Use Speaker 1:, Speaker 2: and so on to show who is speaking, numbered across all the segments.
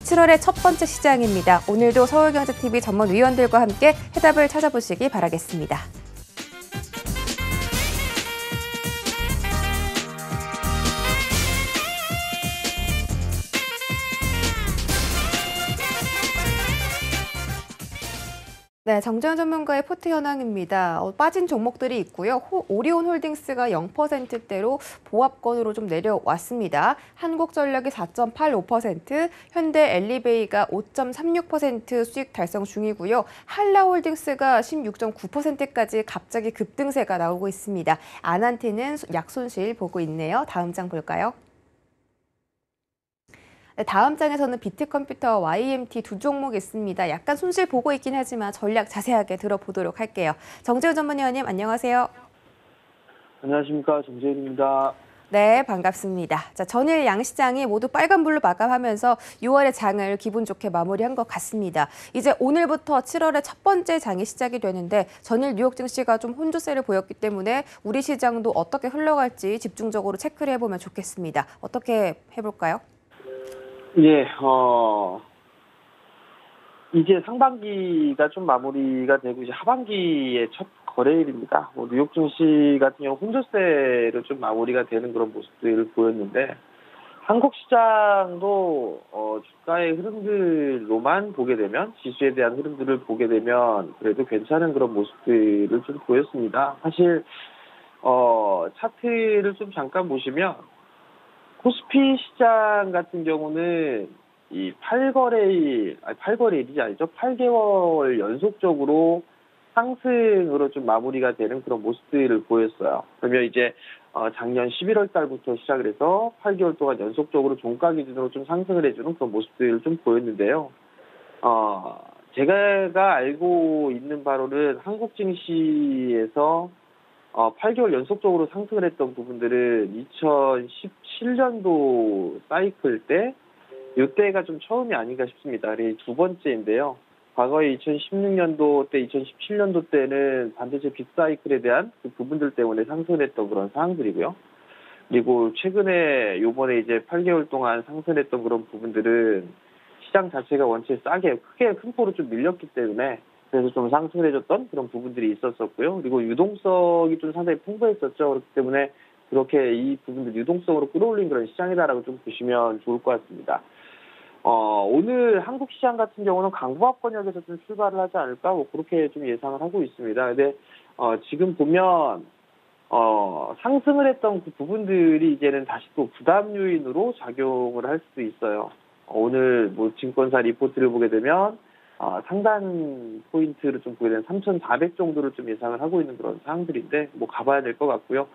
Speaker 1: 7월의 첫 번째 시장입니다. 오늘도 서울경제TV 전문위원들과 함께 해답을 찾아보시기 바라겠습니다. 네, 정재현 전문가의 포트 현황입니다. 빠진 종목들이 있고요. 오리온홀딩스가 0%대로 보합권으로 좀 내려왔습니다. 한국전력이 4.85%, 현대 엘리베이가 5.36% 수익 달성 중이고요. 한라홀딩스가 16.9%까지 갑자기 급등세가 나오고 있습니다. 아난테는 약손실 보고 있네요. 다음 장 볼까요? 네, 다음 장에서는 비트컴퓨터와 YMT 두 종목 있습니다. 약간 손실 보고 있긴 하지만 전략 자세하게 들어보도록 할게요. 정재훈 전문위원님 안녕하세요.
Speaker 2: 안녕하십니까, 정재훈입니다.
Speaker 1: 네, 반갑습니다. 자, 전일 양시장이 모두 빨간불로 마감하면서 6월의 장을 기분 좋게 마무리한 것 같습니다. 이제 오늘부터 7월의 첫 번째 장이 시작이 되는데 전일 뉴욕 증시가 좀 혼조세를 보였기 때문에 우리 시장도 어떻게 흘러갈지 집중적으로 체크를 해보면 좋겠습니다. 어떻게 해볼까요?
Speaker 2: 예, 이제 상반기가 좀 마무리가 되고 이제 하반기의 첫 거래일입니다. 뉴욕 증시 같은 경우 혼조세로 좀 마무리가 되는 그런 모습들을 보였는데 한국 시장도 주가의 흐름들로만 보게 되면 지수에 대한 흐름들을 보게 되면 그래도 괜찮은 그런 모습들을 좀 보였습니다. 사실 차트를 좀 잠깐 보시면 코스피 시장 같은 경우는 이 8거래일이 아니죠. 8개월 연속적으로 상승으로 좀 마무리가 되는 그런 모습들을 보였어요. 그러면 이제 작년 11월 달부터 시작을 해서 8개월 동안 연속적으로 종가 기준으로 좀 상승을 해주는 그런 모습들을 좀 보였는데요. 제가 알고 있는 바로는 한국 증시에서 8개월 연속적으로 상승을 했던 부분들은 2017년도 사이클 때 이때가 좀 처음이 아닌가 싶습니다. 두 번째인데요. 과거에 2016년도 때, 2017년도 때는 반도체 빅사이클에 대한 그 부분들 때문에 상승을 했던 그런 상황들이고요. 그리고 최근에 요번에 이제 8개월 동안 상승했던 그런 부분들은 시장 자체가 원체 크게 큰 폭으로 좀 밀렸기 때문에 그래서 좀 상승을 해줬던 그런 부분들이 있었었고요. 그리고 유동성이 좀 상당히 풍부했었죠. 그렇기 때문에 그렇게 이 부분들 유동성으로 끌어올린 그런 시장이다라고 좀 보시면 좋을 것 같습니다. 오늘 한국 시장 같은 경우는 강보합권역에서 좀 출발을 하지 않을까 그렇게 좀 예상을 하고 있습니다. 근데 지금 보면 상승을 했던 그 부분들이 이제는 다시 또 부담 요인으로 작용을 할 수도 있어요. 오늘 증권사 리포트를 보게 되면 상단 포인트를 좀 보게 되면 3,400 정도를 좀 예상을 하고 있는 그런 상황들인데 가봐야 될 것 같고요.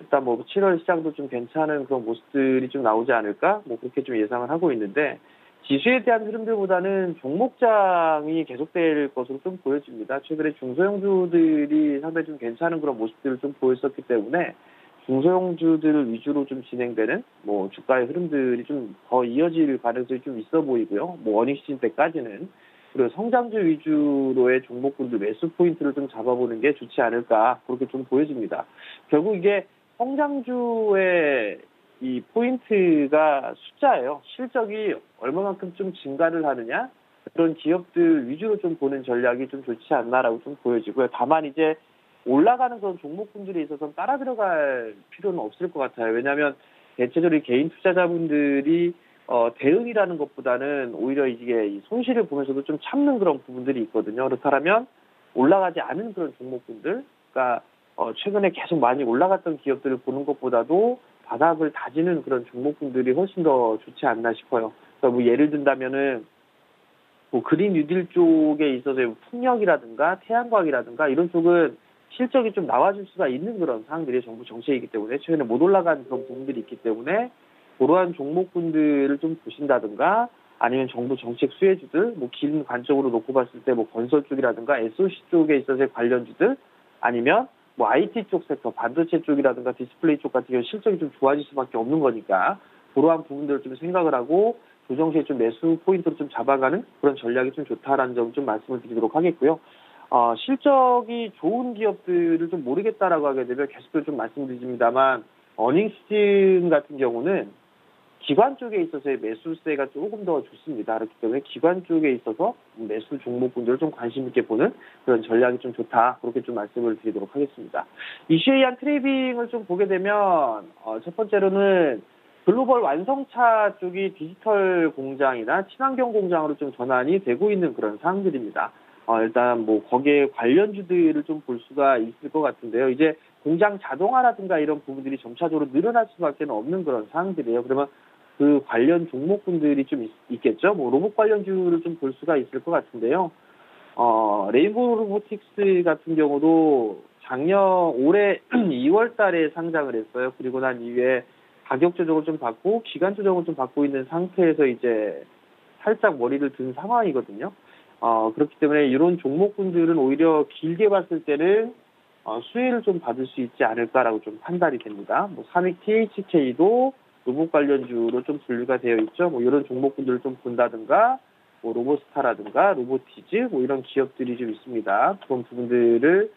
Speaker 2: 일단 7월 시장도 좀 괜찮은 그런 모습들이 좀 나오지 않을까 그렇게 좀 예상을 하고 있는데 지수에 대한 흐름들보다는 종목장이 계속될 것으로 좀 보여집니다. 최근에 중소형주들이 상당히 좀 괜찮은 그런 모습들을 좀 보였었기 때문에 중소형주들 위주로 좀 진행되는 주가의 흐름들이 좀 더 이어질 가능성이 좀 있어 보이고요. 어닝 시즌 때까지는. 그리고 성장주 위주로의 종목군들 매수 포인트를 좀 잡아보는 게 좋지 않을까 그렇게 좀 보여집니다. 결국 이게 성장주의 이 포인트가 숫자예요. 실적이 얼마만큼 좀 증가를 하느냐 그런 기업들 위주로 좀 보는 전략이 좀 좋지 않나라고 좀 보여지고요. 다만 이제 올라가는 그런 종목군들에 있어서는 따라 들어갈 필요는 없을 것 같아요. 왜냐하면 대체적으로 개인 투자자분들이 대응이라는 것보다는 오히려 이게 손실을 보면서도 좀 참는 그런 부분들이 있거든요. 그렇다면 올라가지 않은 그런 종목군들, 그러니까 최근에 계속 많이 올라갔던 기업들을 보는 것보다도 바닥을 다지는 그런 종목군들이 훨씬 더 좋지 않나 싶어요. 그러니까 예를 든다면은 그린 뉴딜 쪽에 있어서 풍력이라든가 태양광이라든가 이런 쪽은 실적이 좀 나와줄 수가 있는 그런 상황들이 정부 정책이기 때문에 최근에 못 올라간 그런 부분들이 있기 때문에 그러한 종목군들을 좀 보신다든가 아니면 정부 정책 수혜주들 긴 관점으로 놓고 봤을 때 건설 쪽이라든가 SOC 쪽에 있어서의 관련주들 아니면 IT 쪽 섹터 반도체 쪽이라든가 디스플레이 쪽 같은 경우 실적이 좀 좋아질 수밖에 없는 거니까 그러한 부분들을 좀 생각을 하고 조정시에 좀 매수 포인트를 좀 잡아가는 그런 전략이 좀 좋다라는 점 좀 말씀을 드리도록 하겠고요. 실적이 좋은 기업들을 좀 모르겠다라고 하게 되면 계속 좀 말씀드립니다만 어닝 시즌 같은 경우는 기관 쪽에 있어서의 매수세가 조금 더 좋습니다. 그렇기 때문에 기관 쪽에 있어서 매수 종목군들을 좀 관심 있게 보는 그런 전략이 좀 좋다. 그렇게 좀 말씀을 드리도록 하겠습니다. 이슈에 의한 트레이딩을 좀 보게 되면 첫 번째로는 글로벌 완성차 쪽이 디지털 공장이나 친환경 공장으로 좀 전환이 되고 있는 그런 상황들입니다. 일단 뭐 거기에 관련주들을 좀 볼 수가 있을 것 같은데요. 이제 공장 자동화라든가 이런 부분들이 점차적으로 늘어날 수밖에 없는 그런 상황들이에요. 그러면 그 관련 종목군들이 좀 있겠죠. 뭐 로봇 관련주를 좀 볼 수가 있을 것 같은데요. 레인보우 로보틱스 같은 경우도 올해 2월 달에 상장을 했어요. 그리고 난 이후에 가격 조정을 좀 받고 기간 조정을 좀 받고 있는 상태에서 이제 살짝 머리를 든 상황이거든요. 그렇기 때문에 이런 종목군들은 오히려 길게 봤을 때는 수혜를 좀 받을 수 있지 않을까라고 좀 판단이 됩니다. 뭐 삼익 THK도 로봇 관련주로 좀 분류가 되어 있죠. 뭐 이런 종목군들을 좀 본다든가, 뭐 로보스타라든가 로보티즈 뭐 이런 기업들이 좀 있습니다. 그런 부분들을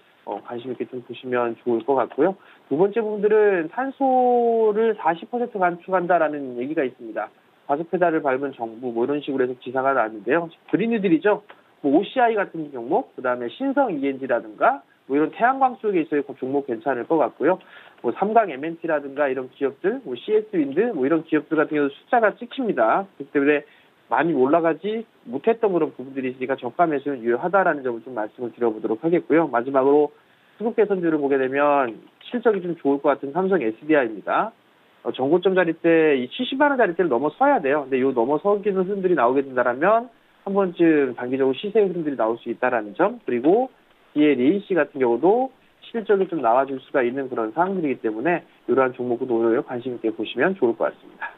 Speaker 2: 관심 있게 좀 보시면 좋을 것 같고요. 두 번째 부분들은 탄소를 40% 감축한다라는 얘기가 있습니다. 과속 페달을 밟은 정부 뭐 이런 식으로 해서 기사가 나왔는데요. 그린뉴딜이죠. 뭐 OCI 같은 종목, 그다음에 신성 ENG라든가 뭐 이런 태양광 쪽에 있어야 그 종목 괜찮을 것 같고요. 뭐 삼강 MNT라든가 이런 기업들, 뭐 CS 윈드 뭐 이런 기업들 같은 경우도 숫자가 찍힙니다. 그렇기 때문에 많이 올라가지 못했던 그런 부분들이 있으니까 저가 매수는 유효하다라는 점을 좀 말씀을 드려보도록 하겠고요. 마지막으로 수급 개선주를 보게 되면 실적이 좀 좋을 것 같은 삼성 SDI입니다. 전고점 자리 때 이 70만 원 자리대를 넘어서야 돼요. 근데 이 넘어서기는 흐름들이 나오게 된다라면 한 번쯤 단기적으로 시세 흐름들이 나올 수 있다라는 점, 그리고 뒤에 레이시 같은 경우도 실적이 좀 나와줄 수가 있는 그런 상황들이기 때문에 이러한 종목도 오늘 관심 있게 보시면 좋을 것 같습니다.